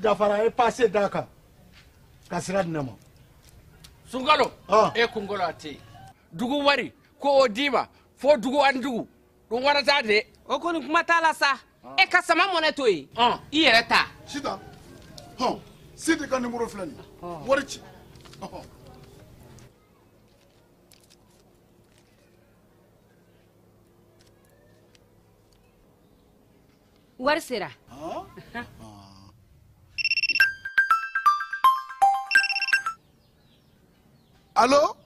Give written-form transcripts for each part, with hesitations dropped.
Dafara est passé Dakar. Kasira dinamo. Sungalo. E kungolo ati. Dugu wari ko odiba fo dugu andugu. Dum wara tade. O koni kuma tala sa. E kasama moneto yi. I yere ta. Sita. Sita kan numéro flani. Warichi. Wari sera. Allo?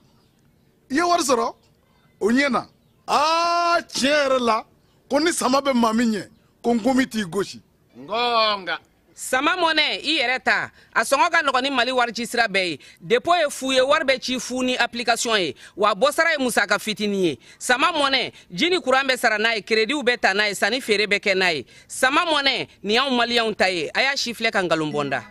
Ye wari sɔrɔ? O ɲɛna. Tiɲɛ yɛrɛ la, ko ni sama bɛ maa min ɲɛ, ko n gomi t'i gosi. Ngonga. Sama mɔnɛ i yɛrɛ ta a sɔngɔ ka nɔgɔn ni Mali warici sira bɛɛ ye. Dépôt ye fu ye, wari bɛ ci fu ni application ye. Wa bɔsara ye musaka fitinin ye. Sama mɔnɛ ji ni courant bɛ sara n'a ye, crédit bɛ ta n'a ye, sanni feere bɛ kɛ n'a ye. Sama mɔnɛ nin y'anw maliyɛnw ta ye. A y'a si filɛ ka nkalon bɔ n da.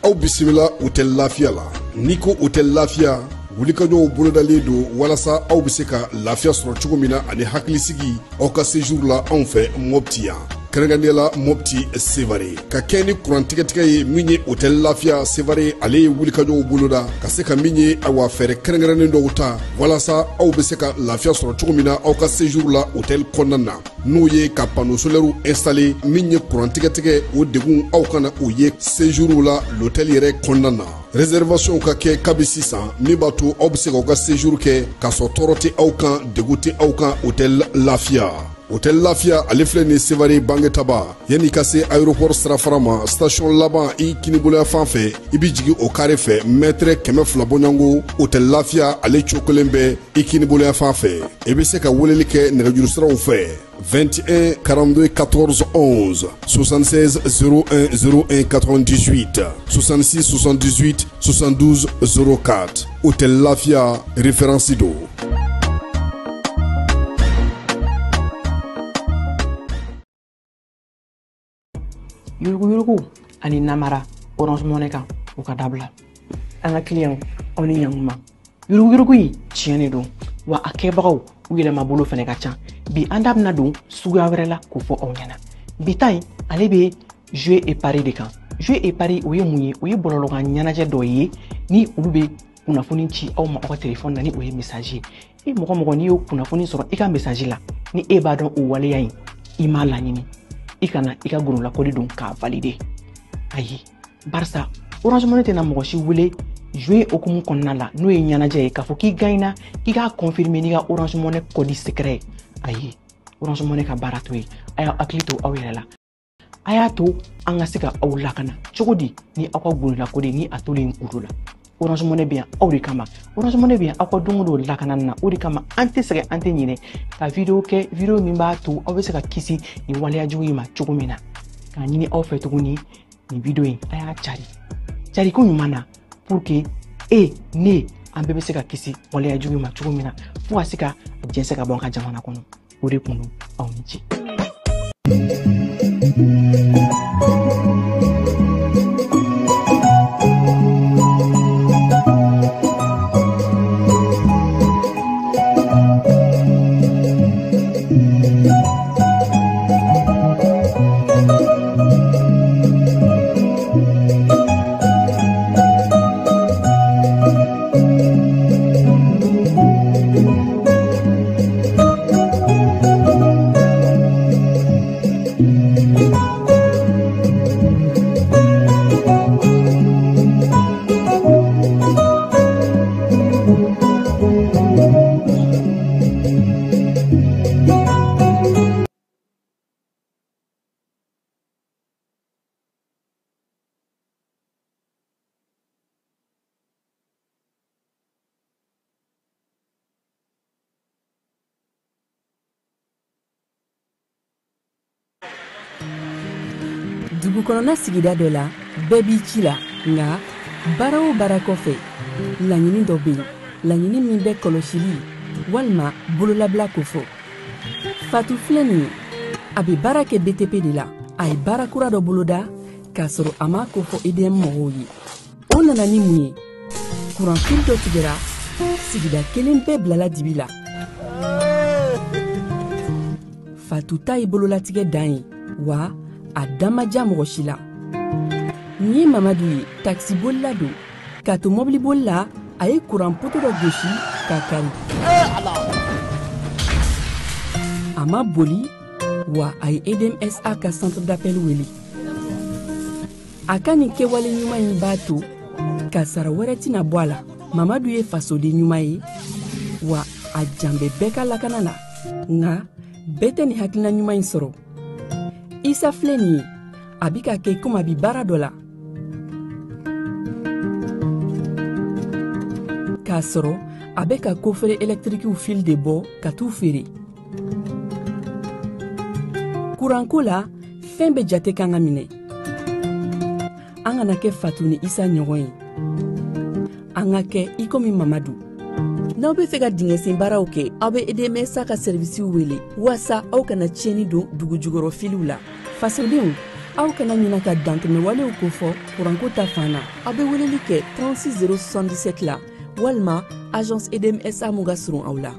Aw bisimila hôtel Lafiya la. N'i ko hôtel Lafiya, wulikajɔw bolodalen don walasa aw bɛ se ka lafiya sɔrɔ cogo min na ani hakilisigi aw ka séjour la anw fɛ Mopti yan. Kɛrɛnkɛrɛnnenya la Mopti Sevare ka kɛ ni kurantigɛtigɛ ye min ye hôtel Lafiya Sevare ale ye wulikajɔw boloda ka se ka min ye awa fɛɛrɛ kɛrɛnkɛrɛnnen dɔw ta walasa aw bɛ se ka lafiya sɔrɔ cogo min na aw ka séjour la hôtel kɔnɔna na. N'o ye ka panneau solaire installé min ye kurantigɛtigɛ o degun aw kana o ye séjour la l'hôtel yɛrɛ kɔnɔna na. Réservation ka kɛ kabi sisan min b'a to aw bɛ se k'aw ka séjour kɛ k'a sɔrɔ tɔɔrɔ tɛ aw kan degun tɛ aw kan hôtel Lafiya. Hôtel Lafiya ale filɛ nin Sevare Bangetaba yanni ka se aéroport sirafara ma station laban i kiniboloya fan fɛ i bi jigin o carré fɛ mètre 200 bɔɲɔngo Hôtel Lafiya ale cokolen bɛ i kiniboloya fan fɛ i bɛ se ka weleli kɛ nɛgɛjuru siraw fɛ 21 42 14 11 76 01 01 98 66 78 72 04 Hôtel Lafiya référence do. Yurugu ani namara Orange Money kan o ka dabila an ka client aw ni ɲankuma yurugu yi tiɲɛ don wa a kɛbagaw u yɛlɛma bolo fɛnɛ ka ca bi an da bɛna don suguya wɛrɛ la k'o fɔ aw ɲɛna bi ta in ale bɛ jouer et parier de kan jouer et parier o ye mun ye o ye bɔlɔlɔkan ɲɛnajɛ dɔ ye ni olu bɛ kunnafoni ci aw ma aw ka téléphone na ni o ye message ye e mɔgɔ n'i y'o kunnafoni sɔrɔ i ka message la ni e b'a dɔn o waleya in i m'a laɲini i kana i ka gurula kodi don k'a valider ayi barisa Orange Money tɛna mɔgɔ si wele jouer okumu kɔnɔna la n'o ye ɲɛnajɛ ye k'a fɔ k'i gagnera k'i k'a confirmer n'i ka Orange Money kodi secret ayi Orange Money ka baara to ye a y'a hakili to aw yɛrɛ la a y'a to an ka se ka aw lakana cogo di ni aw ka gurula kodi ni a tolen kuru la Orange Money bɛ yan aw de kama Orange Money bɛ yan aw ka don o don lakanani na o de kama an tɛ sɛgɛn an tɛ ɲinɛ ka video kɛ video min b'a to aw bɛ se ka kisi nin waleyajugu in ma cogo min na k'a ɲini aw fɛ tuguni nin video in a y'a cari ko ɲuman na pour que ne an bɛɛ bɛ se ka kisi waleyajugu in ma cogo min na fo ka se ka jɛnsɛn ka bɔ an ka jamana kɔnɔ o de kun don aw ni ce. dugukɔnɔna sigida dɔ la bɛɛ b'i ci la nga baara o baara kɔfɛ laɲini dɔ bɛ yen laɲini min bɛ kɔlɔsili walima bololabila ko fɔ fatu filɛ nin ye a bɛ baara kɛ btp de la a ye baara kura dɔ boloda k'a sɔrɔ a ma ko fɔ edm mɔgɔw ye o nana ni mun ye kuranfili dɔ tigɛra sigida kelen bɛɛ bilala dibi la fatu ta ye bololatigɛ dan ye wa a dan ma diya mɔgɔ si la nin ye mamadu ye taxibolila don k'a to mɔbiliboli la a ye kuran poto dɔ gosi k'a kari a ma boli wa a ye edmsa ka centre d'appel wele a ka nin kɛwale ɲuman in b'a to ka sara wɛrɛ tɛna bɔ a la mamadu ye fasoden ɲuman ye wa a jan bɛ bɛɛ ka lakana la nka bɛɛ tɛ nin hakilina ɲuman in sɔrɔ isa filɛ nin ye a bi ka kɛ komi a bi baara dɔ la k'a sɔrɔ a bɛ ka kofere électrikiw fil de bɔ ka t'u feere kuranko la fɛn bɛ jate kan ka minɛ an kana kɛ fatu ni isa ɲɔgɔn ye an ka kɛ i komi mamadu n'aw bɛ fɛ ka dingɛsen baaraw kɛ aw bɛ edmsa ka servisiw wele walasa aw kana tiɲɛni don dugujukɔrɔ filiw la fasodenw aw kana ɲina ka dantɛmɛwalew kofɔ kuranko ta fan na aw bɛ weleli kɛ 36077 la walima agence edmsa mun ka surun aw la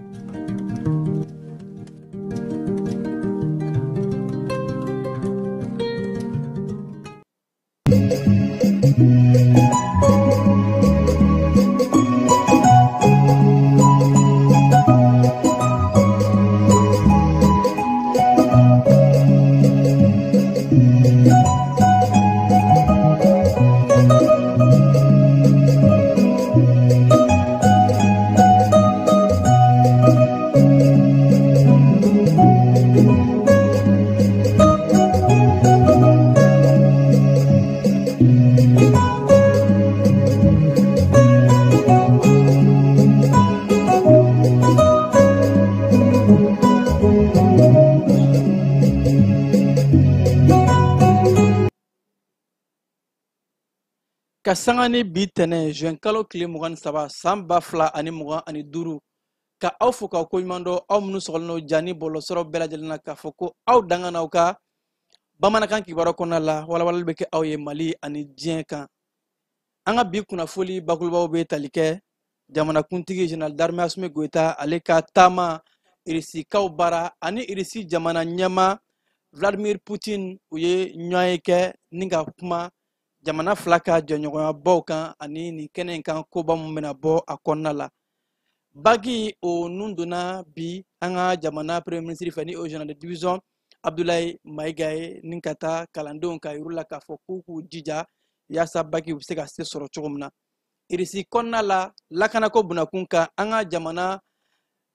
ka sanga ni bi tɛnɛ juin kalo tile 23 san 2025 ka aw fo k'aw koɲuman dɔ aw minnu sɔgɔlen ja ni bɔlɔsɔrɔ bɛɛ lajɛlen na k'a fɔ ko aw dangana aw ka bamanankan kibaruya kɔnɔna la walawalali bɛ kɛ aw ye mali ani diɲɛ kan an ka bi kunnafoli bakurubaw bɛ tali kɛ jamanakuntigi général d'armée Assimi Goïta ale ka taama irisikaw bara ani irisi jamana ɲɛma Vladimir Poutine u ye ɲɔgɔn ye kɛ ni ka kuma jamana fila ka jɛɲɔgɔnyabaw kan ani nin kɛnɛ in kan koba mun bɛna bɔ a kɔnɔna la bagi o nun donna bi an ka jamana premier ministre fɛ ni o général de division Abdoulaye Maïga ye ni ka taa kalandenw ka yir'u la k'a fɔ k'u k'u jija yaasa bagi bɛ se ka se sɔrɔ cogo min na irisi kɔnɔna la lakanako bunakun kan an ka jamana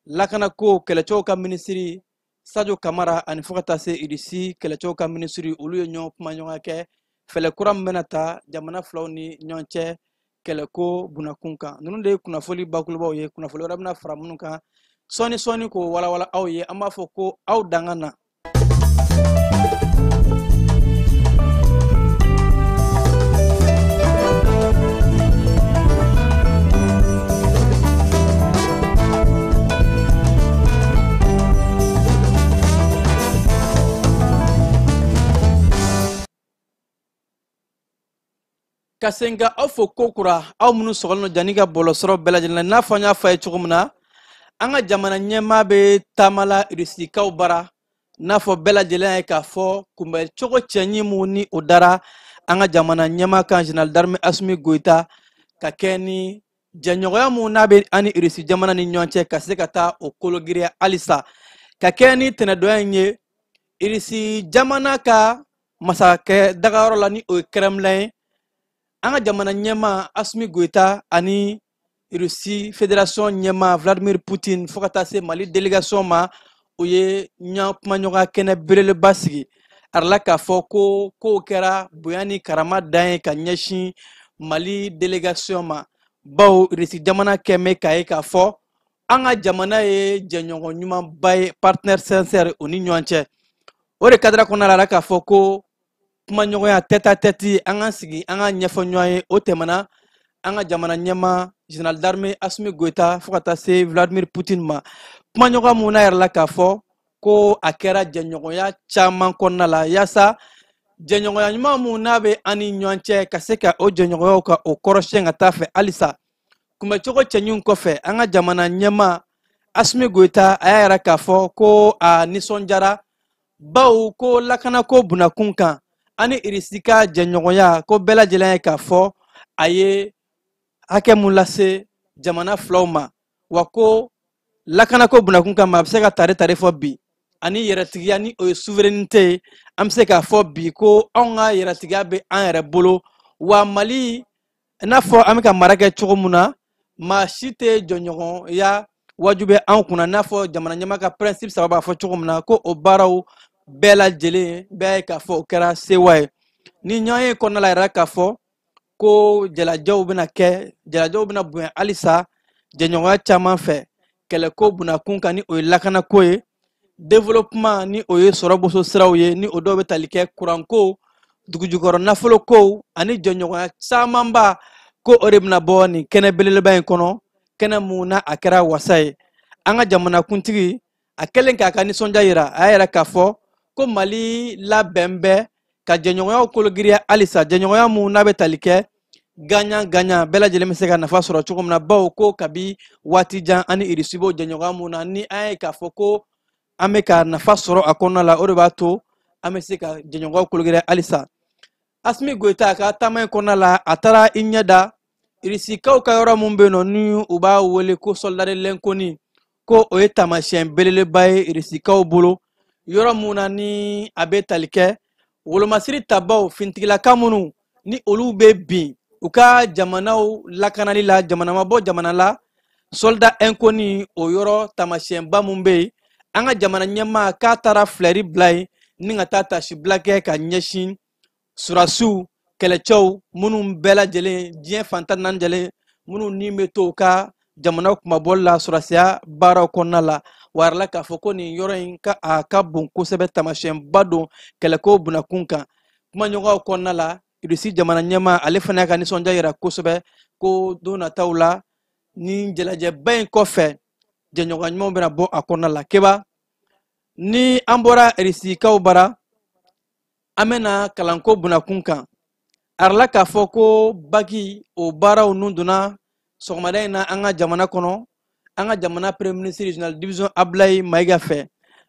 lakanako kɛlɛcɛw ka minisiri Sadio Kamara ani fo ka taa se irisi kɛlɛcɛw ka minisiri olu ye ɲɔgɔn kuma ɲɔgɔn kɛ fɛlɛ kura min bɛna ta jamana filaw ni ɲɔgɔn cɛ kɛlɛko bunakun kan ninnu de ye kunnafoli bakurubaw ye kunnafoli wɛrɛ bɛna fara minnu kan sɔɔni k'o walawala aw ye an b'a fɔ ko aw danga na ka senga aw fo kokura aw minnu sɔgɔlen don jani ka bɔlɔsɔrɔ bɛɛ lajɛlen n'a fɔ an y'a fɔ a ye cogo min na an ka jamana ɲɛmaa bɛ taamala irisikaw bara n'a fɔ bɛɛ lajɛlen ye k'a fɔ kunbɛn cogo cɛɲi mun ni o dara an ka jamana ɲɛmaa kan général d'armée Assimi Goïta ka kɛ ni jɛɲɔgɔnya mun n'a bɛ ani irisi jamana ni ɲɔgɔn cɛ ka se ka taa o kologiriya halisa ka kɛ ni tɛnɛdɔnya in ye irisi jamana ka masakɛ dagayɔrɔ la ni o ye Kremlin ye an ka jamana ɲɛmaa Assimi Goïta ani Russie fédération ɲɛmaa Vladimir Poutine fo ka taa se Mali délégation ma u ye kuma ɲɔgɔnya kɛnɛ belebeleba sigi arala k'a fɔ ko kow kɛra bonya ni karama dan ye ka ɲɛsin Mali délégation ma bawo Russie jamana kɛmɛ k'a ye k'a fɔ an ka jamana ye jɛɲɔgɔn ɲumanba ye partenaire sincère o ni ɲɔgɔn cɛ o de kadira kɔnɔna la k'a fɔ ko kuma ɲɔgɔnya tête à tête an ka sigi an ka ɲɛfɔ ɲɔgɔn ye o tɛmɛna an ka jamana ɲɛma général d'armée Assimi Goïta fo ka taa se Vladimir Poutine ma kuma ɲɔgɔn mun na yɛrɛ la k'a fɔ ko a kɛra jɛɲɔgɔnya caman kɔnɔna la yaasa jɛɲɔgɔnya ɲuman mun n'a bɛ an ni ɲɔgɔn cɛ ka se ka o jɛɲɔgɔnyaw ka o kɔrɔsiyɛn ka taa fɛ halisa kunbɛcogo cɛɲun kɔfɛ an ka jamana ɲɛma Assimi Goïta a y'a yɛrɛ k'a fɔ ko a nisɔndiyara bawo ko lakanako bunakun kan ani Irisi ka jɛɲɔgɔnya ko bɛɛ lajɛlen ye k'a fɔ a ye hakɛ mun lase jamana filaw ma wa ko lakanako bunakun kan ma a bɛ se ka tare fɔ bi ani yɛrɛtigiya ni o ye souveraineté an bɛ se k'a fɔ bi ko anw ka yɛrɛtigiya bɛ an yɛrɛ bolo wa Mali i n'a fɔ an bɛ ka mara kɛ cogo mun na maa si tɛ jɔɲɔgɔnya wajibɛ anw kunna i n'a fɔ jamana ɲɛmaa ka principe saba b'a fɔ cogo min na ko o baaraw bɛɛ lajɛlen bɛɛ ye k'a fɔ o kɛra sewa ye ni ɲɔgɔn ye kɔnɔna la yɛrɛ k'a fɔ ko jalajɛw bɛna kɛ jalajɛw bɛna bonya halisa jɛɲɔgɔnya caman fɛ kɛlɛko bunakun kan ni o ye lakanako ye développement ni o ye sɔrɔboso siraw ye ni o dɔw bɛ tali kɛ kuranko dugujukɔrɔ nafolokow ani jɛɲɔgɔnya camanba ko o de bɛna bɔ nin kɛnɛ belebeleba in kɔnɔ kɛnɛ mun na a kɛra wasa ye an ka jamanakuntigi a kɛlen k'a ka nisɔndiya yira a y'a yɛrɛ k'a fɔ ko Mali labɛn bɛ ka jɛɲɔgɔnyaw kologiriya halisa jɛɲɔgɔnya mun n'a bɛ tali kɛ gagnant gagnant bɛɛ lajɛlen bɛ se ka nafa sɔrɔ cogo min na bawo ko kabi waati jan ani Irisi b'o jɛɲɔgɔnya mun na ni an ye k'a fɔ ko an bɛ ka nafa sɔrɔ a kɔnɔna la o de b'a to an bɛ se ka jɛɲɔgɔnyaw kologiriya halisa Assimi Goïta a ka taama in kɔnɔna la a taara i ɲɛ da Irisikaw ka yɔrɔ mun bɛ yen nɔ ni u b'a wele ko soldat de l'inconnu ko o ye taamasiyɛn belebeleba ye Irisikaw bolo yɔrɔ mun na ni a bɛ tali kɛ wolomasiri tabaw fintigilaka minnu ni olu bɛ bin u ka jamanaw lakanali la jamana ma bɔ jamana la soldat inconnu o yɔrɔ taamasiyɛnba mun bɛ yen an ka jamana ɲɛmaa k'a taara filɛri bila yen ni ka taa tasibila kɛ ka ɲɛsin surasiw kɛlɛcɛw minnu bɛɛ lajɛlen diɲɛ fantan naani lajɛlen minnu ni bɛ to u ka jamana kumabɔli la surasiya baaraw kɔnɔna la wa yɛrɛ la k'a fɔ ko nin yɔrɔ in a ka bon kosɛbɛ taamasiyɛnba don kɛlɛko bunakun kan kumaɲɔgɔnw kɔnɔna la Irisi jamana ɲɛmaa ale fana y'a ka nisɔndiya yira kosɛbɛ ko don nataw la ni jalajɛba in kɔfɛ jɛɲɔgɔn ɲumanw bɛna bɔ a kɔnɔna la keba ni an bɔra Irisikaw bara an bɛna kalanko bunakun kan arala k'a fɔ ko baki o baaraw nun donna sɔgɔmada in na an ka jamana kɔnɔ an ka jamana premier ministre général division Abdoulaye Maïga fɛ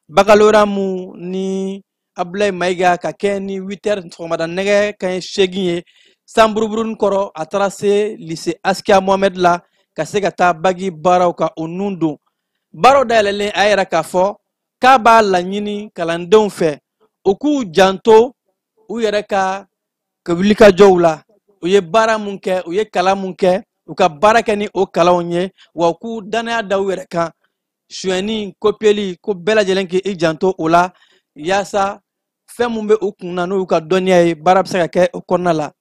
baccalauréat mun ni Abdoulaye Maïga ka kɛ ni 8h sɔgɔmada nɛgɛ kanɲɛ 8 ye sanburuburuni kɔrɔ a taara se lycée Askia Mohamed la ka se ka taa bagi baaraw ka o nun don baaraw dayɛlɛlen a yɛrɛ k'a fɔ k'a b'a laɲini kalandenw fɛ u k'u janto u yɛrɛ ka wulikajɔw la u ye baara mun kɛ u ye kalan mun kɛ u ka baara kɛ ni o kalanw ye wa u k'u danaya da u yɛrɛ kan suyɛnni kopiyeli ko bɛɛ lajɛlen k'i janto o la yaasa fɛn mun bɛ u kun na n'u y'u ka dɔnniya ye baara bɛ se ka kɛ o kɔnɔna la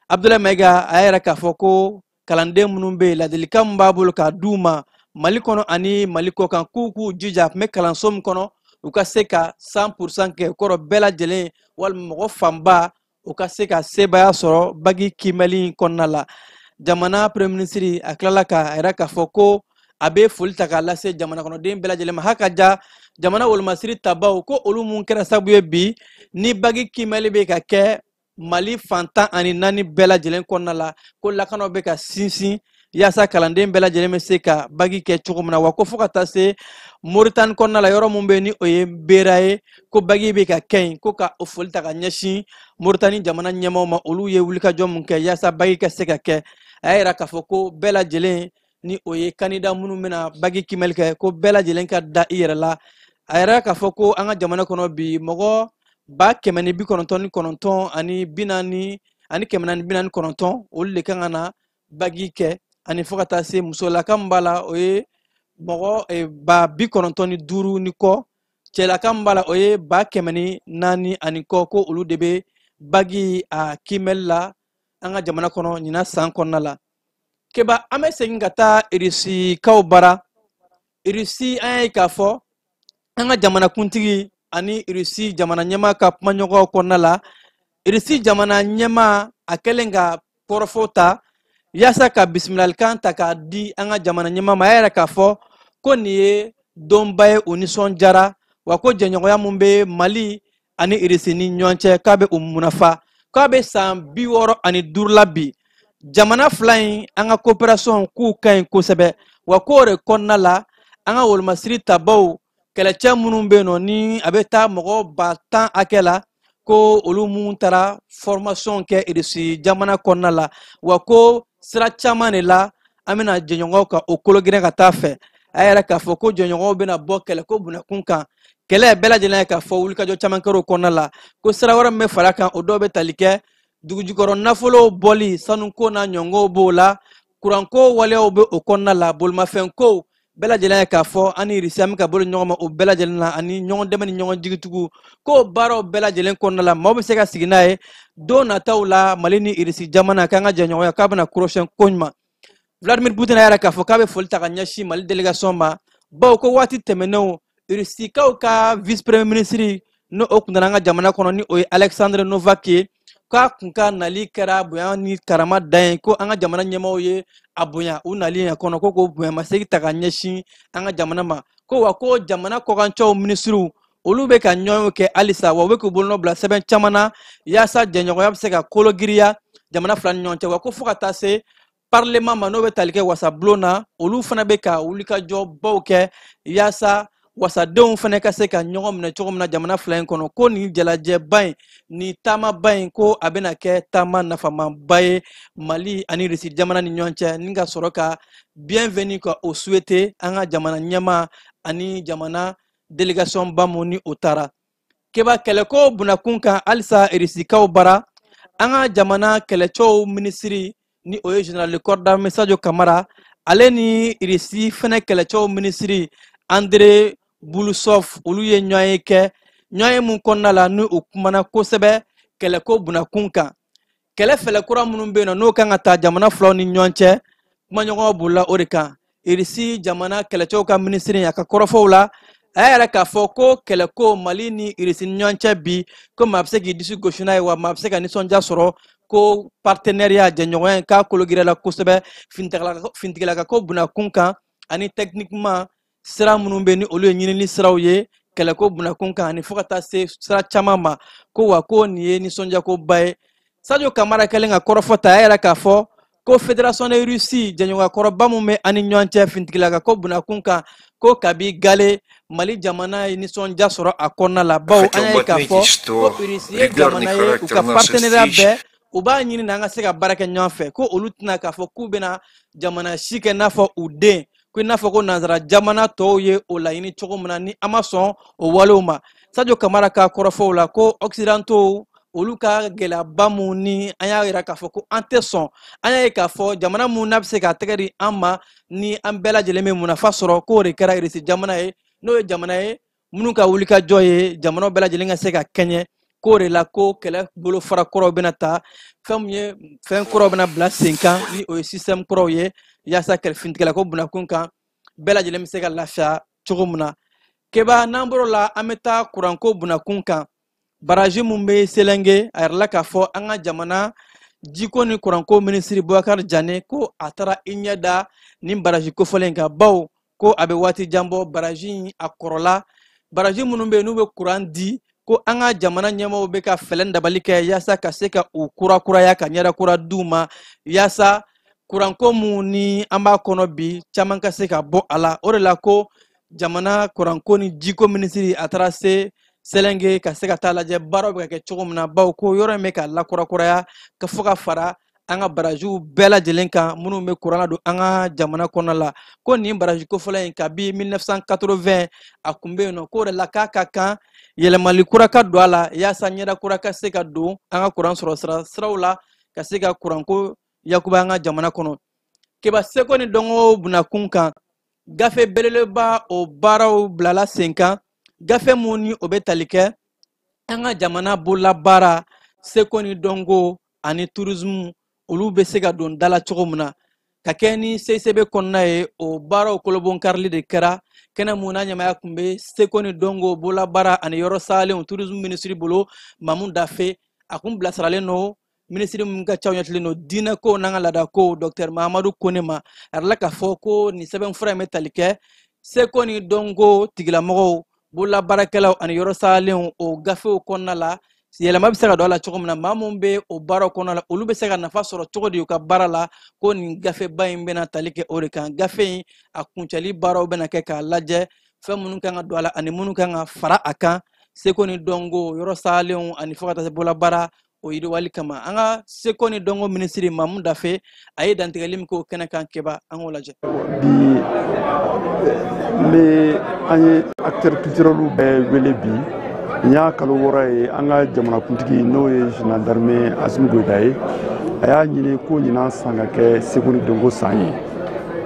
Abdoulaye Maïga a yɛrɛ k'a fɔ ko kalanden minnu bɛ yen ladilikan min b'a bolo k'a d'u ma Mali kɔnɔ ani Mali kɔkan k'u jija a tun bɛ kalanso min kɔnɔ u ka se ka 100% kɛ kɔrɔ bɛɛ lajɛlen walima mɔgɔ fanba u ka se ka sebaya sɔrɔ bagi kimɛli in kɔnɔna la jamana premier ministre a tilala k'a yɛrɛ k'a fɔ ko a bɛ foli ta k'a lase jamana kɔnɔden bɛɛ lajɛlen ma hakaja jamana wolomasiri tabaw ko olu mun kɛra sababu ye bi ni bagi kimɛli bɛ ka kɛ Mali fantan ani naani bɛɛ lajɛlen kɔnɔna la ko lakanaw bɛ ka sinsin yaasa kalanden bɛɛ lajɛlen bɛ se ka bagi kɛ cogo min na wa ko fo ka taa se Moritani kɔnɔna la yɔrɔ mun bɛ ni o ye Bera ye ko bagi bɛ ka kɛ yen ko ka o foli ta ka ɲɛsin Moritani jamana ɲɛmaaw ma olu ye wulikajɔ mun kɛ yaasa bagi ka se ka kɛ a y'a yira k'a fɔ ko bɛɛ lajɛlen ni o ye candidat minnu bɛna bagi kimɛli kɛ ko bɛɛ lajɛlen ka da i yɛrɛ la a yɛrɛ k'a fɔ ko an ka jamana kɔnɔ bi mɔgɔ 199 ani 40 ani 449 olu de kan ka na bagi kɛ ani fo ka taa se musolaka min b'a la o ye mɔgɔ 95 ni kɔ cɛlaka min b'a la o ye 104 ani kɔ ko olu de bɛ bagi a kimɛli la an ka jamana kɔnɔ ɲina san kɔnɔna la keba an bɛ segin ka taa Irisikaw bara Irisi an ye k'a fɔ an ka jamanakuntigi ani Irisi jamana ɲɛmaa ka kumaɲɔgɔnw kɔnɔna la irisi jamana ɲɛma a kɛlen ka kɔrɔfɔ ta yasa ka bisimilalikan ta k'a di an ka jamana ɲɛma ma a yɛrɛ k'a fɔ ko nin ye donba ye o nisɔndiyara wa ko jɛɲɔgɔnya mun bɛ Mali ani irisi ni ɲɔgɔn cɛ k'a bɛ o munafa k'a bɛ san 65 la bi jamana fila in an ka coopération k'u ka ɲi kosɛbɛ wa k'o de kɔnɔna la an ka wolomasiri tabaw kɛlɛcɛ minnu bɛ yen nɔ ni a bɛ taa mɔgɔ 10,000 hakɛ la ko olu mun taara formation kɛ irisi jamana kɔnɔna la wa ko sira caman de la an bɛna jɛɲɔgɔnw ka o kologɛrɛ ka taa fɛ a yɛrɛ k'a fɔ ko jɛɲɔgɔnw bɛna bɔ kɛlɛko bunakun kan kɛlɛ bɛɛ lajɛlen ye k'a fɔ wulikajɔ caman kɛra o kɔnɔna la ko sira wɛrɛ min bɛ fara kan o dɔw bɛ tali kɛ dugujukɔrɔ nafolo bɔli sanuko na ɲɔngɔw b'o la kuranko waleyaw bɛ o kɔnɔna la bolimafɛnko bɛɛ lajɛlen ye k'a fɔ an ni irisi an bɛ ka bolo ɲɔgɔn ma o bɛɛ lajɛlen na ani ɲɔgɔn dɛmɛ ni ɲɔgɔn jigitigiw k'o baaraw bɛɛ lajɛlen kɔnɔna la maaw bɛ se ka sigi n'a ye don nataw la Mali ni irisi jamana k'an ka jɛɲɔgɔnya k'a bɛna kɔrɔsiyɛn ko ɲuman Vladimir Putin yɛrɛ k'a fɔ k'a bɛ foli ta ka ɲɛsin Mali délégation ma bawo ko waati tɛmɛnenw irisikaw ka vice premier ministre n'o o kun nana an ka jamana kɔnɔ ni o ye Alexandre Novak ye k'a kun ka nali kɛra bonya ni karama dan ye ko an ka jamana ɲɛmaaw ye a bonya u nali in kɔnɔ ko k'o bonyamasegin ta ka ɲɛsin an ka jamana ma ko wa ko jamana kɔkancɛw ministriw olu bɛ ka ɲɔgɔnw kɛ halisa wa u bɛ k'u bolonɔ bila sɛbɛn caman na yaasa jɛɲɔgɔnya bɛ se ka kologiriya jamana fila ni ɲɔgɔn cɛ wa ko fo ka taa se parlement ma n'o bɛ tali kɛ wasabulon na olu fana bɛ ka wulikajɔbaw kɛ yaasa wasadenw fana ka se ka ɲɔgɔn minɛ cogo min na jamana fila in kɔnɔ ko nin jalajɛba in ni taamaba in ko a bɛna kɛ taama nafamaba ye Mali ani irisi jamana ni ɲɔgɔn cɛ ni ka sɔrɔ ka bienvenue ka o souhaiter an ka jamana ɲɛma ani jamana délégation ba mun ni o taara keba kɛlɛko bunakun kan halisa irisikaw bara an ka jamana kɛlɛcɛw minisiri ni o ye général de corps d'armée Sadio Kamara ale ni irisi fɛnɛ kɛlɛcɛw minisiri André Bouloussoff olu ye ɲɔgɔn kɛ ɲɔgɔn mun kɔnɔna la ni o kumana kosɛbɛ kɛlɛko bunakun kan kɛlɛ fɛlɛ kura minnu bɛ yen nɔ n'o kan ka taa jamana filaw ni ɲɔgɔn cɛ kumaɲɔgɔnw bolila o de kan irisi jamana kɛlɛcɛw ka minisiri a ka kɔrɔfɔw la a yɛrɛ k'a fɔ ko kɛlɛko Mali ni irisi ni ɲɔgɔn cɛ bi ko maa bɛ se k'i disi gosi n'a ye wa maa bɛ se ka nisɔndiya sɔrɔ ko partenariat jɛɲɔgɔnya in k'a kologirala kosɛbɛ finitigilaka ko bunakun kan ani techniquement sira minnu bɛ ni olu ye ɲinili siraw ye kɛlɛko bunakun kan ani fo ka taa se sira caman ma ko wa ko nin ye nisɔndiyakoba ye Sadio Kamara kɛlen ka kɔrɔfɔ ta a yɛrɛ k'a fɔ ko fédération de Russie jɛɲɔgɔnya kɔrɔba min bɛ ani ɲɔgɔn cɛ finitigilaka ko bunakun kan ko kabi gale Mali jamana ye nisɔndiya sɔrɔ a kɔnɔna la bawo an y'a ye k'a fɔ ko Russie ye jamana ye u ka partenariat bɛɛ u b'a ɲini na an ka se ka baara kɛ ɲɔgɔn fɛ ko olu tɛna k'a fɔ k'u bɛna jamana si kɛ n'a fɔ u den ko i n'a fɔ ko nanzara jamana tɔw ye o laɲini cogo min na ni an ma sɔn o walew ma Sadio Kamara ka kɔrɔfɔw la ko occidentaux olu ka gɛlɛyaba mun ni an y'a yira k'a fɔ ko an tɛ sɔn an y'a ye k'a fɔ jamana mun n'a bɛ se k'a tɛgɛ di an ma ni an bɛɛ lajɛlen bɛ munafa sɔrɔ k'o de kɛra irisi jamana ye n'o ye jamana ye minnu ka wulikajɔ ye jamanaw bɛɛ lajɛlen ka se ka kɛɲɛ k'o de la ko kɛlɛ bolofara kɔrɔw bɛna ta fɛn min ye fɛn kɔrɔw bɛna bila sen kan ni o ye système kɔrɔw ye yaasa finitigilako bunakun kan bɛɛ lajɛlen bɛ se ka lafiya cogo min na keba n'an bɔr'o la an bɛ taa kuranko bunakun kan baraji mun bɛ Selenge a yɛrɛ la k'a fɔ an ka jamana jiko ni kuranko minisiri Boubacar Diané ko a taara i ɲɛ da nin baraji kofɔlen in kan bawo ko a bɛ waati jan bɔ baraji in a kɔrɔla baraji minnu bɛ yen n'u bɛ kuran di ko an ka jamana ɲɛmaaw bɛ ka fɛlɛn dabali kɛ yaasa ka se ka u kurakuraya ka ɲɛda kura d'u ma yaasa kuranko mun ni an b'a kɔnɔ bi caman ka se ka bɔ a la o de la ko jamana kuranko ni jiko minisiri a taara se Selenge ka se ka taa lajɛ baaraw bɛ ka kɛ cogo min na bawo ko yɔrɔ in bɛ ka lakurakuraya ka fɔ ka fara an ka barajiw bɛɛ lajɛlen kan minnu bɛ kuran ladon an ka jamana kɔnɔna la ko nin baraji kofɔla in kabi 1980 a kun bɛ yen nɔ k'o de la k'a ka kan yɛlɛmali kura ka don a la yaasa ɲɛda kura ka se ka don an ka kuran sɔrɔ siraw la ka se ka kuranko yakuba an ka jamana kɔnɔ keba seko ni dɔngɔ bunakun kan gafe belebeleba o baaraw bilala sen kan gafe mun ni o bɛ tali kɛ an ka jamana bolola baara seko ni dɔnko ani tourisme olu bɛ se ka don dala cogo min na ka kɛ ni CCB kɔnɔna ye o baaraw kolobon karili de kɛra kɛnɛ mun na ɲamaya kun bɛ seko ni dɔnko bolola baara ani yɔrɔ salenw tourisme ministre bolo Mamu Dafe a kun bilasiralen no ministre mun ka caw ɲɛtilen no diinɛ ko n'an ka laada ko Dr Mahamadu Kone ma a yɛrɛla k'a fɔ ko nin sɛbɛnfura in bɛ tali kɛ seko ni dɔnko tigilamɔgɔw bololabaarakɛlaw ani yɔrɔ salenw o gafew kɔnɔna la yɛlɛma bɛ se ka don a la cogo min na maa mun bɛ o baaraw kɔnɔna la olu bɛ se ka nafa sɔrɔ cogo di u ka baara la ko nin gafeba in bɛna tali kɛ o de kan gafe in a kuncɛli baaraw bɛna kɛ k'a lajɛ fɛn minnu kan ka don a la ani minnu kan ka fara a kan seko ni dɔnko yɔrɔ salenw ani fo ka taa se bololabaara o yiriwali kama an ka seko ni dɔnko minisiri Mamu Dafe a ye dantigɛli min kɛ o kɛnɛ kan kɛba an k'o lajɛ. bi an ye acteurs culturels bɛɛ wele bi n y'a kalo 6 ye an ka jamanakuntigi n'o ye général d'armée Assimi Goïta ye a y'a ɲini ko ɲinan san ka kɛ seko ni dɔnko san ye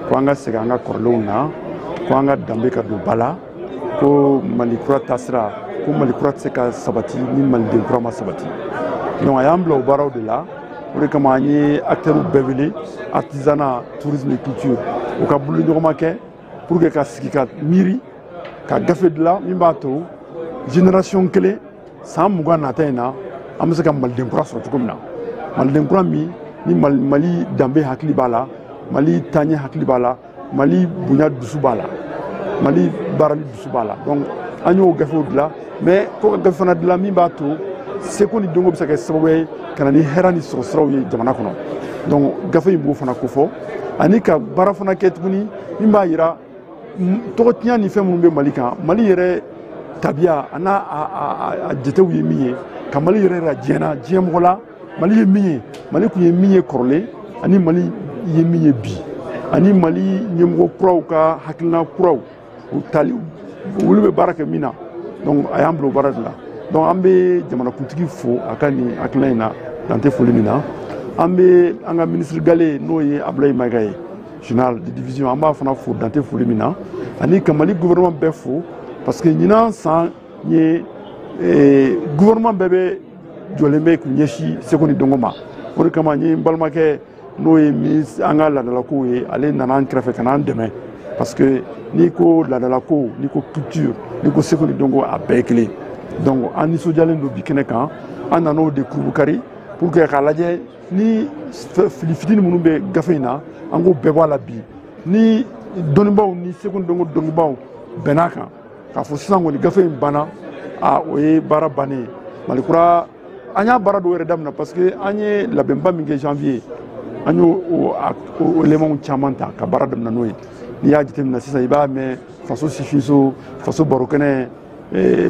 ko an ka segin an ka kɔrɔlenw na ko an ka danbe ka don ba la ko Mali kura taasira ko Mali kura tɛ se ka sabati ni Maliden kura ma sabati. Donc a y'an bila o baaraw de la o de kama an ye acteurs bɛɛ wele artisanat tourisme et culture u ka bolo ɲɔgɔnma kɛ pour que ka sigi ka miiri ka gafe dilan min b'a to génération kelen san 20 nata in na an bɛ se ka Maliden kura sɔrɔ cogo min na Maliden kura min ni Mali danbe hakili b'a la Mali taaɲɛ hakili b'a la Mali bonya dusu b'a la Mali baarali dusu b'a la donc an y'o gafew dilan mais ko ka gafe fana dilan min b'a to seko ni dɔnko bɛ se ka kɛ sababu ye ka na ni hɛrɛ ni sɔrɔ siraw ye jamana kɔnɔ donc gafe in b'o fana kofɔ ani ka baara fana kɛ tuguni min b'a yira tɔgɔtiɲɛ ni fɛn minnu bɛ Mali kan Mali yɛrɛ tabiya a n'a jatew ye min ye ka Mali yɛrɛ yira diɲɛ mɔgɔ la Mali ye min ye Mali kun ye min ye kɔrɔlen ani Mali ye min ye bi ani Mali ɲɛmɔgɔ kuraw ka hakilina kuraw u tali olu bɛ baara kɛ min na donc a y'an bila o baara de la donc an bɛ jamanakuntigi fo a ka nin hakilina in na dan tɛ foli min na an bɛ an ka ministre Gale n'o ye Abdoulaye Mayiga ye général de division an b'a fana fo dan tɛ foli min na ani ka Mali gouvernement bɛɛ fo parce que ɲinan san ye gouvernement bɛɛ bɛ jɔlen bɛ k'u ɲɛsin seko ni dɔnko ma o de kama n ye n balimakɛ n'o ye an ka laadalakow ye ale nana an kɛrɛfɛ ka n'an dɛmɛ parce que n'i ko laadalakow n'i ko culture n'i ko seko ni dɔnko a bɛɛ ye kelen donc an nisɔndiyalen don bi kɛnɛ kan an nan'o de kurukari pour que k'a lajɛ ni fili fitini minnu bɛ gafe in na an k'o bɛɛ bɔ a la bi ni dɔnnibaw ni seko ni dɔnko dɔnnibaw bɛnn'a kan k'a fɔ sisan kɔni gafe in banna o ye baara bannen ye Mali kura an y'a baara dɔw yɛrɛ daminɛ parce que an ye labɛnba min kɛ janvier an y'o éléments caman ta ka baara daminɛ n'o ye n'i y'a jateminɛ sisan i b'a mɛn faso sifinso faso barokɛnɛ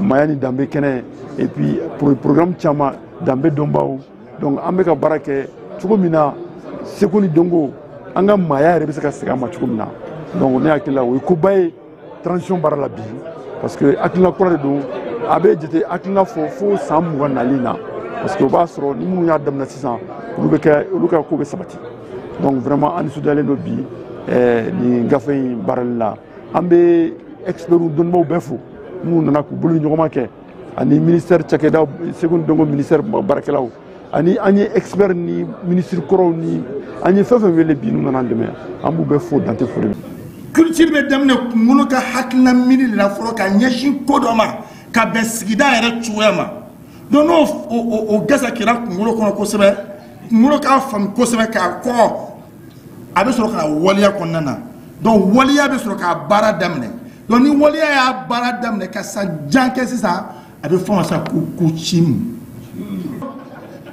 Maya ni danbe kɛnɛ et puis programme caman danbe dɔnbaw donc an bɛ ka baara kɛ cogo min na seko ni dɔnko an ka maaya yɛrɛ bɛ se ka segin a ma cogo min na donc ne hakili la o ye koba ye transition baara la bi parce que hakilina kura de don a bɛ jate hakilina fo san 20 nali na parce que o b'a sɔrɔ ni minnu y'a daminɛ sisan olu ka ko bɛ sabati donc vraiment an nisɔndiyalen don bi nin gafe in baarali la an bɛ experts dɔnnibaw bɛɛ fo minnu nana k'u bolo ɲɔgɔnma kɛ ani ministère cakɛda seko ni dɔnko ministère baarakɛlaw ani an ye expert ni ministre kɔrɔw ni an ye fɛn fɛn wele bi n'u nana an dɛmɛ an b'u bɛɛ fo dan tɛ foli min. culture bɛ daminɛ kunkolo ka hakilina miiri de la fɔlɔ ka ɲɛsin ko dɔ ma ka bɛn sigida yɛrɛ cogoya ma donc n'o gɛsɛ kɛra kunkolo kɔnɔ kosɛbɛ kunkolo k'a faamu kosɛbɛ k'a kɔgɔ a bɛ sɔrɔ ka waleya kɔnɔna na donc waleya bɛ sɔrɔ k'a baara daminɛ donc ni waleya y'a baara daminɛ ka san jan kɛ sisan a bɛ fɔ ma sisan ko cimu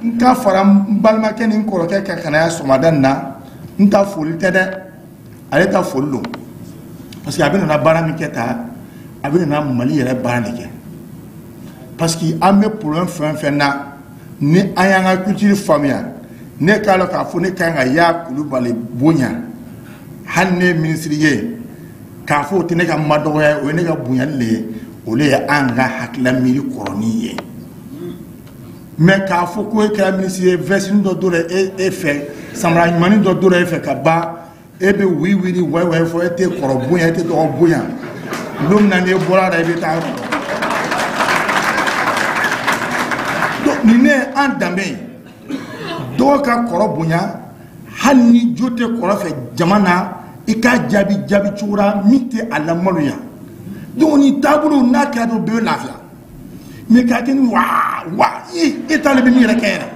n ka fara n balimakɛ ni n kɔrɔkɛ ka kanaya sɔgɔmada nin na n ta foli tɛ dɛ ale ta foli don parce que a bɛ nana baara min kɛ tan a bɛ nana Mali yɛrɛ baara de kɛ parce que an bɛ problème fɛn fɛn na ni an y'an ka culture faamuya ne k'a dɔn k'a fɔ ne ka kan ka Yaya Kulibali bonya hali ne ye ministre ye k'a fɔ o tɛ ne ka madɔgɔya o ye ne ka bonyali de ye o de ye an ka hakilila miiri kɔrɔnin ye mais k'a fɔ ko e kɛra ministre ye veste dɔ dora e fɛ samara ɲumanin dɔ dora e fɛ ka ban e bɛ wili wayi fɔ e tɛ kɔrɔ bonya e tɛ dɔgɔ bonya don min na n'e bɔra la e bɛ taa donc nin ne ye an danbe ye dɔgɔ ka kɔrɔ bonya hali ni jo tɛ kɔrɔ fɛ jama na i k'a jaabi cogo la min tɛ a lamaloya donc nin taabolo n'a kɛra dɔrɔn bɛɛ bɛ lafiya mais k'a kɛ ni wa e t'ale bɛ min yɛrɛ kɛ yɛrɛ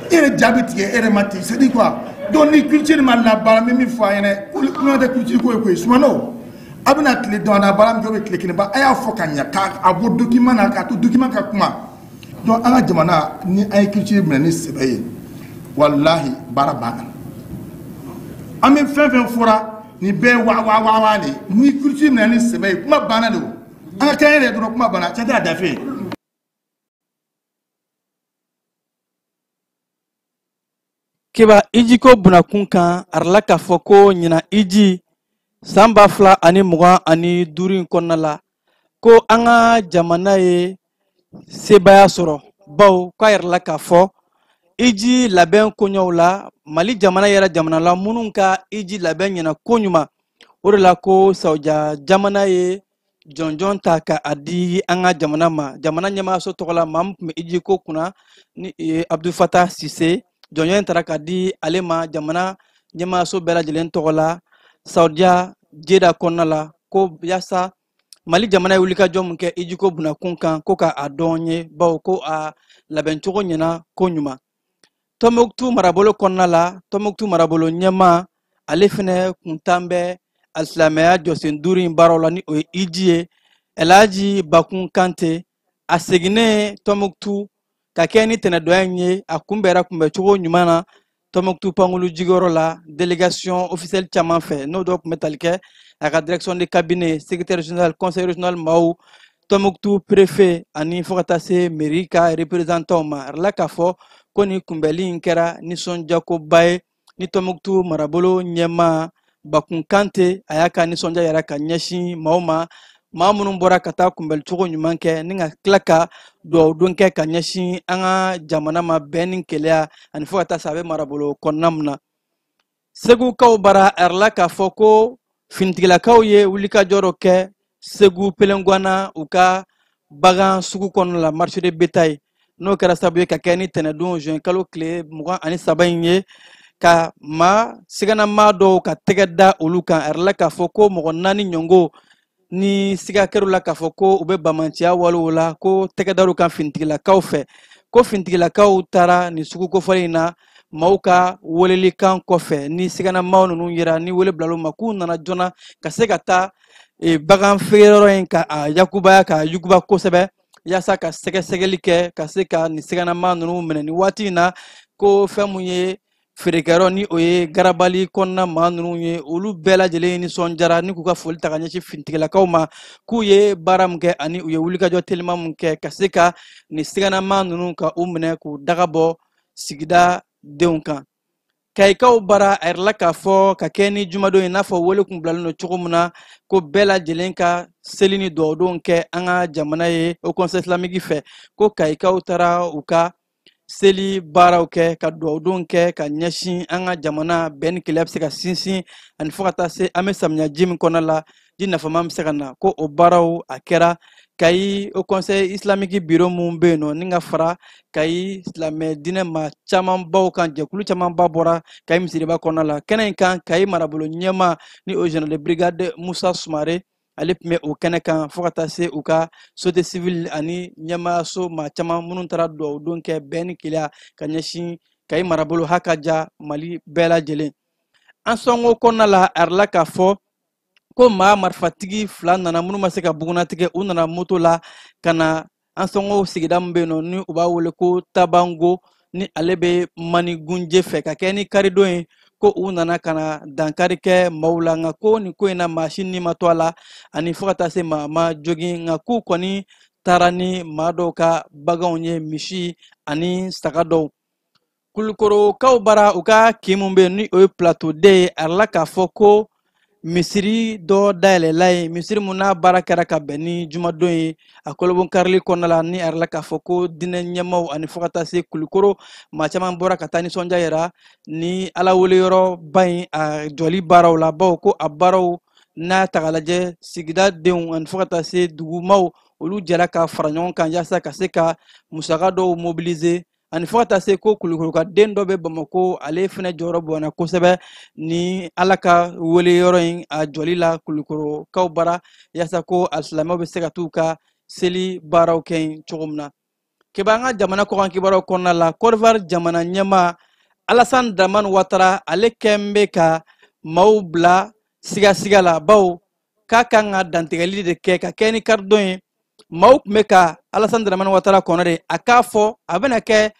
e yɛrɛ jaabi tigɛ e yɛrɛ ma ten c'est à dire quoi donc ni culture ma labaara min fɔ a ɲɛna n'o tɛ culture ko ye koyi sumano a bɛna tile dɔn na baara min kɛ o bɛ tile kelen ban a y'a fɔ ka ɲɛ k'a bɔ document na k'a to document ka kuma donc an ka jamana ni an ye culture minɛ ni sɛbɛ ye walahi baara banna an bɛ fɛn fɛn fɔra ni bɛɛ wa de ni culture minɛ ni sɛbɛ ye kuma banna de o an ka kɛ yɛrɛ dɔrɔn kuma banna cɛ tɛ a dafe kiba iji ko bunakun kan arala k'a fɔ ko ɲina iji san 2025 in kɔnɔna la ko an ka jamana ye sebaya sɔrɔ bawo k'a yɛrɛ la k'a fɔ iji labɛn koɲɛw la mali jamana yɛrɛ jamana la minnu ka iji labɛn ɲɛna ko ɲuman o de la ko saudiya jamana ye jɔnjɔn ta ka a di an ka jamana ma jamana ɲɛmaayaso tɔgɔ la maa min tun bɛ iji ko kunna ni abdul fatah sise jɔnjɔn in taara ka di ale ma jamana ɲɛmaayaso bɛɛ lajɛlen tɔgɔ la saudiya jeda kɔnɔna la ko yaasa mali jamana ye wulikajɔ min kɛ iji ko bunakun kan ko ka a dɔn ye bawo ko a labɛncogo ɲɛna ko ɲuman Tombouctou marabolo kɔnɔna la Tombouctou marabolo ɲɛma ale fɛnɛ kuntan bɛ alisilamɛya jɔsen 5 in baaraw la ni o ye iji ye Elhaji Bakun Kante a seginnen Tombouctou ka kɛ ni tɛnɛdɔya in ye a kunbɛra kunbɛcogo ɲuman na Tombouctou pankulu jigiyɔrɔ la délégation officielle caman fɛ n'o dɔ tun bɛ tali kɛ a ka direction de cabinet secrétaire général conseil régional maaw Tombouctou préfet ani fo ka taa se mairie ka représentant ma a la k'a fɔ ko ni kunbɛli in kɛra nisɔndiyakoba ye ni Tombouctou marabolo ɲɛma Bakun Kante a y'a ka nisɔndiya yɛrɛ ka ɲɛsin maaw ma maa minnu bɔra ka taa kunbɛlicogo ɲuman kɛ ni ka tila ka dugawudon kɛ ka ɲɛsin an ka jamana ma bɛn ni keleya ani fo ka taa se a bɛ marabolo kɔnɔna min na segukaw bara a la k'a fɔ ko finitigilakaw ye wulikajɔ dɔ kɛ segu pelengwana u ka bagan sugu kɔnɔna la marché de bétail n'o kɛra sababu ye ka kɛ ni tɛnɛdon juin kalo tile 23 in ye ka siganama dɔw ka tɛgɛ da olu kan a la k'a fɔ ko mɔgɔ 4 ɲɔngo ni siga kɛr'u la k'a fɔ ko u bɛ bamanciya walew la ko tɛgɛ dar'u kan finitigilakaw fɛ ko finitigilakaw taara ni sugu kofɔli in na maaw ka welelikan kɔfɛ ni siganamaw ninnu yera ni wele bilal'u ma k'u nana joona ka se ka taa bagan feereyɔrɔ in ka a yakubaya ka yuguba kosɛbɛ yaasa ka sɛgɛsɛgɛli kɛ ka se ka ni siganama ninnu minɛ ni waati in na ko fɛn mun ye feerekɛyɔrɔ ni o ye garabali kɔnɔna maa ninnu ye olu bɛɛ lajɛlen nisɔndiyara ni k'u ka foli ta ka ɲɛsin finitigilakaw ma k'u ye baara min kɛ ani u ye wulikajɔ telima min kɛ ka se ka ni siganama ninnu ka u minɛ k'u daga bɔ sigida denw kan kayikaw bara a yɛrɛ la k'a fɔ ka kɛ ni jumadon in n'a fɔ wele kun bilalen don cogo min na ko bɛɛ lajɛlen ka seli ni duwawudon kɛ an ka jamana ye o conseil islamique fɛ ko kayikaw taara u ka seli baaraw kɛ ka duwawudon kɛ ka ɲɛsin an ka jamana bɛn ni keleya bɛ se ka sinsin ani fo ka taa se an bɛ samiyaji min kɔnɔna la ji nafama bɛ se ka na ko o baaraw a kɛra kayi o conseil islamique bureau mun bɛ yen nɔ ni ka fara kayi silamɛ diinɛ ma camanbaw kan jɛkulu camanba bɔra kayi misiriba kɔnɔna la kɛnɛ in kan kayi marabolo ɲɛma ni o général de brigade Musa Sumare ale tun bɛ o kɛnɛ kan fo ka taa se u ka société civile ani ɲɛmaayaso maa caman minnu taara duwawudon kɛ bɛn ni keleya ka ɲɛsin kayi marabolo hakaja mali bɛɛ lajɛlen an sɔngo kɔnɔna la a yɛrɛ la k'a fɔ ko maa marifatigi 2 nana minnu ma se ka bugunatigɛ u nana moto la ka na an sɔngo sigida min bɛ yen nɔ ni u b'a wele ko tabango ni ale bɛ manigunje fɛ ka kɛ ni karidon ye ko u nana ka na dankari kɛ maaw la nka ko nin ko in na maa si ni ma to a la ani fo ka taa se maa ma jogin nka k'u kɔni taara ni maa dɔw ka baganw ye misi ani saga dɔw kulukorokaw bara u ka kin min bɛ yen ni o ye plateau de ye a la k'a fɔ ko misiri dɔ dayɛlɛla ye misiri mun n'a baara kɛra ka bɛn ni jumadon ye a kolobon karili kɔnɔna la ni a la k'a fɔ ko diinɛ ɲɛmaw ani fo ka taa se kulikoro maa caman bɔra ka taa nisɔndiya yɛrɛ ni ala weleyɔrɔba in a jɔli baaraw la bawo ko a baaraw n'a ta k'a lajɛ sigida denw ani fo ka taa se dugumaw olu jɛra ka fara ɲɔgɔn kan yaasa ka se ka musaka dɔw mobiliser ani fo ka taa se ko kulikoroka den dɔ bɛ bamako ale fɛnɛ jɔyɔrɔ bonyana kosɛbɛ ni ala ka weleyɔrɔ in a jɔli la kulikorokaw bara yaasa ko alisilamɛw bɛ se ka t'u ka seli baaraw kɛ cogo min na kibanga jamana kɔkan kibaruw kɔnɔna la Côte d'Ivoire jamana ɲɛma Alassane Dramane Ouattara ale kɛn bɛ ka maaw bila sigasiga la baw k'a kan ka dantigɛli de kɛ ka kɛ ni karidon ye maaw tun bɛ ka Alassane Dramane Ouattara kɔnɔ de a k'a fɔ a bɛna kɛ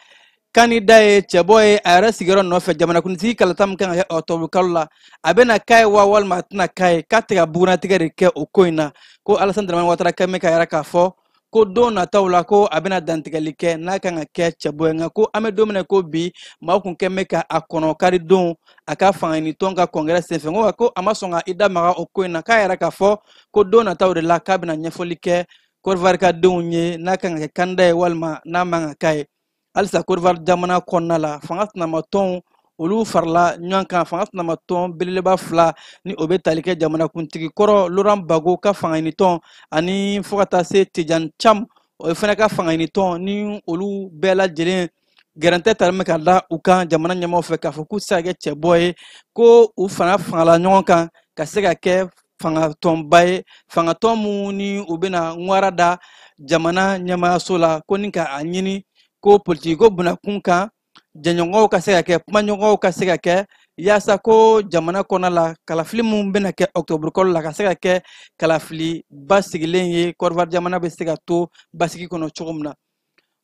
candidat ye cɛbɔ ye a yɛrɛ sigiyɔrɔ nɔfɛ jamanakuntigi kalata min kan ka kɛ octobre kalo la a bɛna k'a ye wa walima a tɛna k'a ye k'a tɛ ka bugunatigɛ de kɛ o ko in na ko Alassane Dramane Ouattara kɛn bɛ ka yɛrɛ k'a fɔ ko don nataw la ko a bɛna dantigɛli kɛ n'a kan ka kɛ cɛbɔ ye nka ko an bɛ don min na ko bi maaw kun kɛn bɛ ka a kɔnɔ kari don a ka fangani tɔn ka kɔngɛrɛ senfɛ ko a ma sɔn ka i da maga o ko in na k'a yɛrɛ k'a fɔ ko don nataw de la k'a bɛna ɲɛfɔli kɛ Côte d'Ivoire ka denw ye n'a kan ka kɛ candidat ye walima n'a man ka k'a ye halisa Côte d'Ivoire jamana kɔnɔna la fanga tɛnamatɔnw olu farala ɲɔgɔn kan fanga tɛnamatɔn belebeleba fila ni o bɛ tali kɛ jamanakuntigi kɔrɔ Laurent Gbagbo ka fanganitɔn ani fo ka taa se Tidjane Cham o fana ka fanganitɔn ni olu bɛɛ lajɛlen gɛrɛntɛ talen bɛ ka da u kan jamana ɲɛmaaw fɛ k'a fɔ k'u tɛ se ka kɛ cɛbɔ ye ko u fana fangala ɲɔgɔn kan ka se ka kɛ fangatɔnba ye fangatɔn mun ni u bɛna ŋwara da jamana ɲɛmaayaso la ko ni ka a ɲini ko politiki ko bunakun kan jɛɲɔgɔnw ka se ka kɛ kumaɲɔgɔnw ka se ka kɛ yaasa ko jamana kɔnɔna la kalafili min bɛna kɛ octobre kalo la ka se ka kɛ kalafili basigilen ye Côte d'Ivoire jamana bɛ se ka to basigi kɔnɔ cogo min na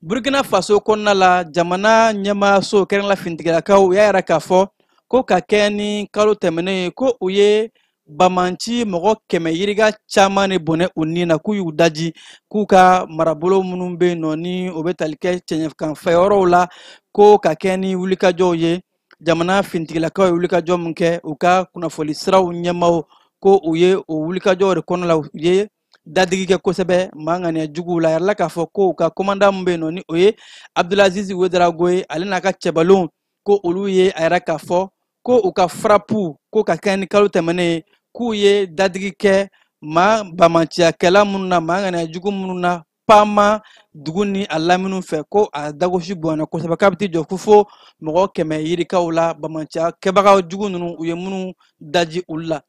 Burkina Faso kɔnɔna la jamana ɲɛmaayaso kɛrɛnkɛrɛnnenya la finitigilakaw u y'a yira k'a fɔ ko ka kɛ ni kalo tɛmɛnen ye ko u ye Bamanci mɔgɔ 100 yiriga caman de bɔnɛ u ni na k'u y'u daji k'u ka marabolo minnu bɛ yen nɔ ni o bɛ tali kɛ cɛɲɛkanfɛyɔrɔw la ko ka kɛ ni wulikajɔw ye jamana finitigilakaw ye wulikajɔ min kɛ u ka kunnafoni siraw ɲɛmaaw ko u ye o wulikajɔw de kɔnɔna la u ye dadigi kɛ kosɛbɛ maa ŋaniya juguw la a yɛrɛ k'a fɔ ko u ka commandant min bɛ yen nɔ ni o ye Abdelaziz Ouedraogo ye ale n'a ka cɛbalenw ko olu ye a yɛrɛ k'a fɔ ko u ka frappe ko ka kɛ ni kalo tɛmɛnen ye k'u ye dadigi kɛ maa bamanciyakɛla minnu na maa ŋaniya jugu minnu na Pama dugu ni a lamini fɛ ko a dagosi bonyana kosɛbɛ k'a bɛ t'i jɔ fo mɔgɔ 100 yirikaw la bamanciyakɛbagaw jugu ninnu u ye minnu daji olu la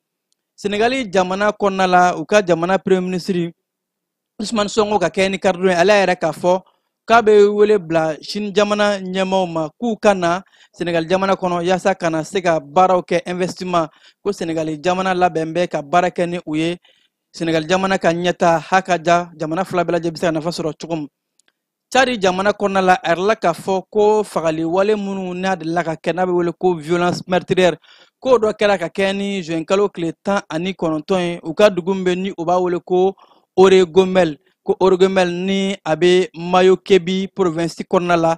Senegali jamana kɔnɔna la u ka jamana premier ministre Ousmane Sonko ka kɛ ni karidon ye ale yɛrɛ k'a fɔ k'a bɛ wele bila Sini jamana ɲɛmaaw ma k'u ka na Senegali jamana kɔnɔ yaasa ka na se ka baaraw kɛ investissement ko Senegali jamana labɛn bɛ ka baara kɛ ni u ye Senegali jamana ka ɲɛta hakaja jamana fila bɛɛ lajɛlen bɛ se ka nafa sɔrɔ cogo min Tchad jamana kɔnɔna la a yɛrɛ k'a fɔ ko fagali wale minnu n'a delila ka kɛ n'a bɛ wele ko violence meurtrière ko dɔ kɛra ka kɛ ni juin kalo tile 19 ye u ka dugu min bɛ ni u b'a wele ko Oregomel ko Oregomel ni a bɛ Mayo-Kebi province kɔnɔna la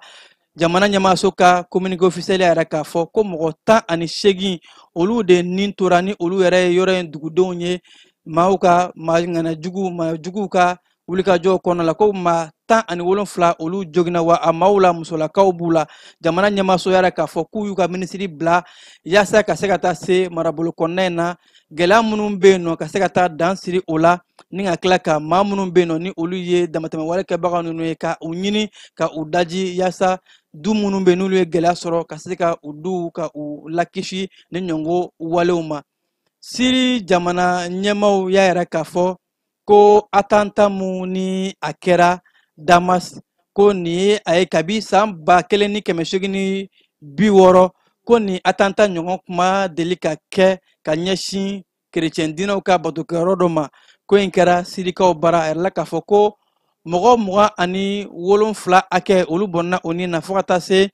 jamana ɲɛmaayaso ka communiqué officiel yɛrɛ k'a fɔ ko mɔgɔ 18 olu de nin tora ni olu yɛrɛ ye yɔrɔ in dugudenw ye maaw ka maa juguw ka wulikajɔw kɔnɔna la ko maa 17 olu joginna wa a maaw la musolakaw b'u la jamana ɲɛmaayaso yɛrɛ k'a fɔ k'u y'u ka minisiri bila yaasa ka se ka taa se marabolo kɔnɔna in na gɛlɛya minnu bɛ yen nɔ ka se ka taa dan siri o la ni ka tila ka maa minnu bɛ yen nɔ ni olu ye damatɛmɛwale kɛbaga ninnu ye ka u ɲini ka u daji yaasa du minnu bɛ yen n'olu ye gɛlɛya sɔrɔ ka se ka u duw ka u lakisi ni ɲɔngo walew ma Siri jamana ɲɛmaaw y'a yɛrɛ k'a fɔ ko attentat mun ni a kɛra Damas ko nin ye a ye kabi san 1960 ko nin attentat ɲɔgɔn kuma deli ka kɛ ka ɲɛsin kerecɛn diinɛw ka batokɛyɔrɔ dɔ ma ko in kɛra sirikaw bara a yɛrɛ k'a fɔ ko mɔgɔ 27 hakɛ olu bɔnna o ni na fo ka taa se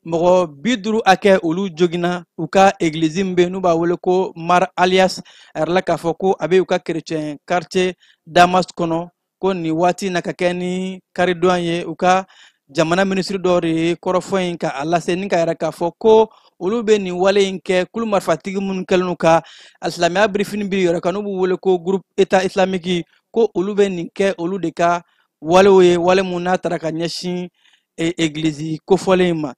mɔgɔ 50 hakɛ olu joginna u ka église min bɛ yen n'u b'a wele ko Mar Alias a yɛrɛ k'a fɔ ko a bɛ u ka kerecɛn quartier Damas kɔnɔ ko nin waati na ka kɛ ni karidon ye u ka jamana minisiri dɔw de ye kɔrɔfɔ in ka a lase ni ka yɛrɛ k'a fɔ ko olu bɛ nin wale in kɛ kulu marifatigi minnu kɛlen ka alisilamɛya birifini biri yɔrɔ kan n'u b'u wele ko groupe état islamique ko olu bɛ nin kɛ olu de ka walew ye wale mun n'a taara ka ɲɛsin église kofɔlen in ma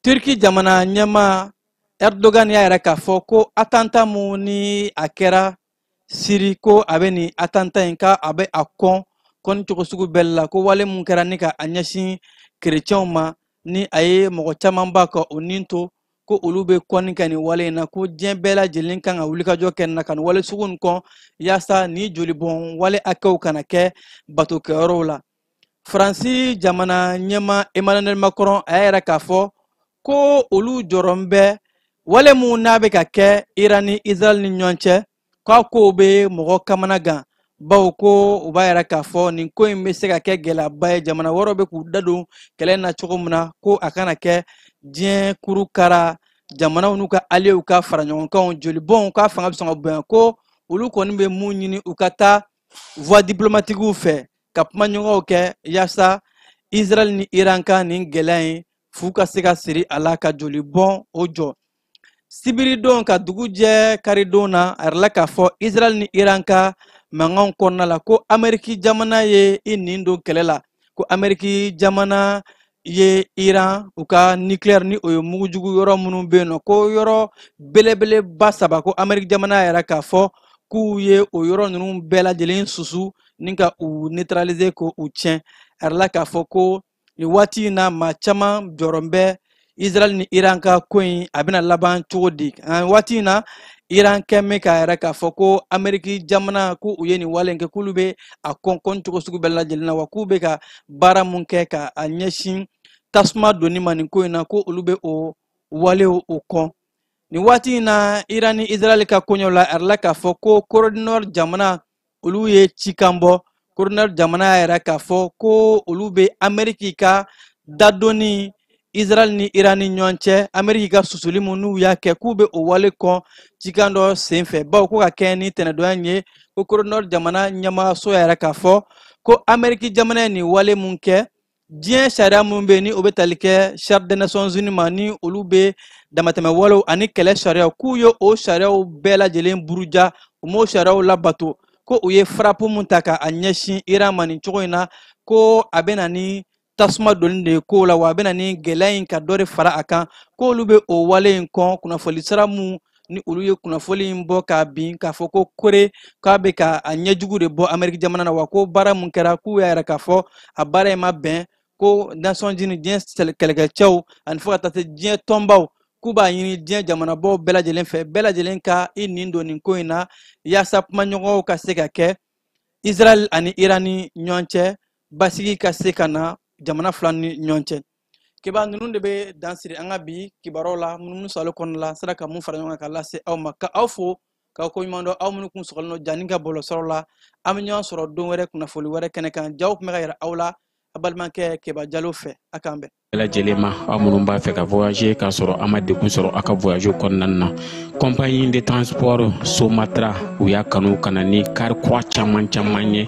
Turki jamana ɲɛmaa Erdogan y'a yɛrɛ k'a fɔ ko attentat mun ni a kɛra Siri ko a bɛ nin attentat in ka a bɛ a kɔn kɔni cogo sugu bɛɛ la ko wale mun kɛra ni ka a ɲɛsin kerecɛnw ma ni a ye mɔgɔ caman ba ka o nin to ko olu be kɔni ka nin wale in na ko diɲɛ bɛɛ lajɛlen kan ka wulikajɔ kɛ na ka nin wale sugu nin kɔn yaasa ni joli bɔn wale hakɛw kana kɛ bato kɛyɔrɔw la. Faransi jamana ɲɛma Emmanuel Macron a yɛrɛ k'a fɔ ko olu jɔrɔn bɛ wale mun n'a bɛ ka kɛ Iran ni Israel ni ɲɔgɔn cɛ k'a ko bɛ mɔgɔ kamana gan bawo ko u b'a yɛrɛ k'a fɔ nin ko in bɛ se ka kɛ gɛlɛyaba ye jamana wɛrɛw bɛ k'u da don kɛlɛ na cogo min na ko a kana kɛ diɲɛ kuru kara jamanaw n'u ka alliés ka fara ɲɔgɔn kan jolibɔnw ka fanga bɛ sɔn ka bonya ko olu kɔni bɛ mun ɲini u ka taa voie diplomatiques fɛ ka kuma ɲɔgɔnw kɛ yaasa Israel ni Iran ka nin gɛlɛya in f'u ka se ka siri a la ka jolibɔn o jɔ. Sibiridon ka dugu jɛ karidon na a yɛrɛ k'a fɔ Israel ni Iran ka mankanw kɔnɔna la ko Amɛriki jamana ye i nin don kɛlɛ la ko Amɛriki jamana ye Iran u ka nucléaire ni o ye mugujugu yɔrɔ minnu bɛ yen nɔ ko yɔrɔ belebeleba saba ko Amɛriki jamana yɛrɛ k'a fɔ k'u ye o yɔrɔ ninnu bɛɛ lajɛlen susu ni ka u neutraliser ko u tiɲɛ a yɛrɛ k'a fɔ ko nin waati in na maa caman jɔrɔn bɛ Israel ni Iran ka ko in a bɛna laban cogo di waati in na Iran kɛmɛ k'a yɛrɛ k'a fɔ ko Amɛriki jamana ko u ye nin wale in kɛ k'olu bɛ a kɔn cogo sugu bɛɛ lajɛlen na wa k'u bɛ ka baara mun kɛ ka a ɲɛsin tasuma donni ma nin ko in na ko olu bɛ o walew o kɔn. Nin waati in na Iran ni Israel ka koɲɛw la a yɛrɛ k'a fɔ ko Corée du Nord jamana olu ye cikan bɔ Corée du Nord jamana yɛrɛ k'a fɔ ko olu bɛ Amɛriki ka dadonni Israel ni Iran ni ɲɔgɔn cɛ Amɛriki ka susuli mun n'u y'a kɛ k'u bɛ o wale kɔn cikan dɔ senfɛ bawo ko ka kɛ ni tɛnɛdɔnya ye ko Corée du Nord jamana ɲɛmaayaso yɛrɛ k'a fɔ ko Amɛriki jamana ye nin wale mun kɛ diɲɛ sariya mun bɛ yen ni o bɛ tali kɛ Charte des Nations Unies ma ni olu bɛ damatɛmɛ walew ani kɛlɛ sariyaw k'u ye o sariyaw bɛɛ lajɛlen buruja u m'o sariyaw labato ko u ye frappe mun ta ka a ɲɛsin Iran ma nin cogo in na ko a bɛ na ni tasuma donni de ko la wa a bɛ na ni gɛlɛya in ka dɔ de fara a kan ko olu bɛ o wale in kɔn kunnafoni sira mun ni olu ye kunnafoni in bɔ k'a bin k'a fɔ ko Corée k'a bɛ ka a ɲɛjugu de bɔ Amɛriki jamana na wa ko baara mun kɛra k'u y'a yɛrɛ k'a fɔ a baara in ma bɛn ko Nations Unies diɲɛ kɛlɛkɛcɛw ani fo ka taa se diɲɛ tɔnbaw k'u b'a ɲini diɲɛ jamanabaw bɛɛ lajɛlen fɛ bɛɛ lajɛlen ka i nin don nin ko in na yaasa kumaɲɔgɔnw ka se ka kɛ Israel ani Iran ni ɲɔgɔn cɛ basigi ka se ka na jamana fila ni ɲɔgɔn cɛ. Kibaru ninnu de bɛ dan siri an ka bi kibaruw la minnu salo kɔnɔna la sera ka mun fara ɲɔgɔn kan k'a lase aw ma ka aw fo k'aw ko ɲuman dɔn aw minnu kun sɔgɔlen don janni ka bɔlɔsɔrɔ la an bɛ ɲɔgɔn sɔrɔ don wɛrɛ kunnafoni wɛrɛ kɛnɛ kan jaw tun bɛ ka yɛrɛ aw la a balimakɛ Keba Jalo fɛ a k'an bɛn. lajɛlen ma aw minnu b'a fɛ ka voyager k'a sɔrɔ a ma degun sɔrɔ a ka voyage kɔnɔna na compagnie de transport Somatra u y'a kanu ka na ni kari kura caman ye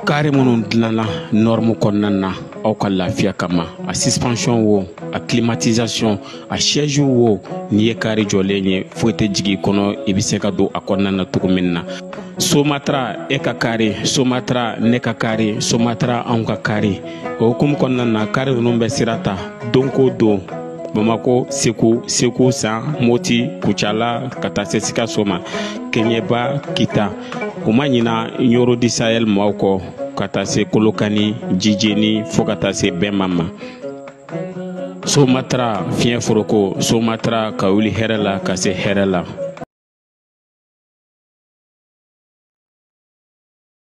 kari minnu dilanna norme kɔnɔna na aw ka lafiya kama a suspension wo a climatisation a siège wo n'i ye kari jɔlen ye foyi tɛ jigin kɔnɔ i bɛ se ka don a kɔnɔna na cogo min na Somatra e ka kari Somatra ne ka kari Somatra anw ka kari o hukumu kɔnɔna na kari ninnu bɛ sira ta don ko don Bamako Segu San Moti Kucala ka taa se Sikaso ma Keɲeba Kita u ma ɲina Yoro di Sahel maaw kɔ ka taa se Kolokani Jijeni fo ka taa se Bɛnma ma Somatra fiɲɛ foroko Somatra ka wuli hɛrɛ la ka se hɛrɛ la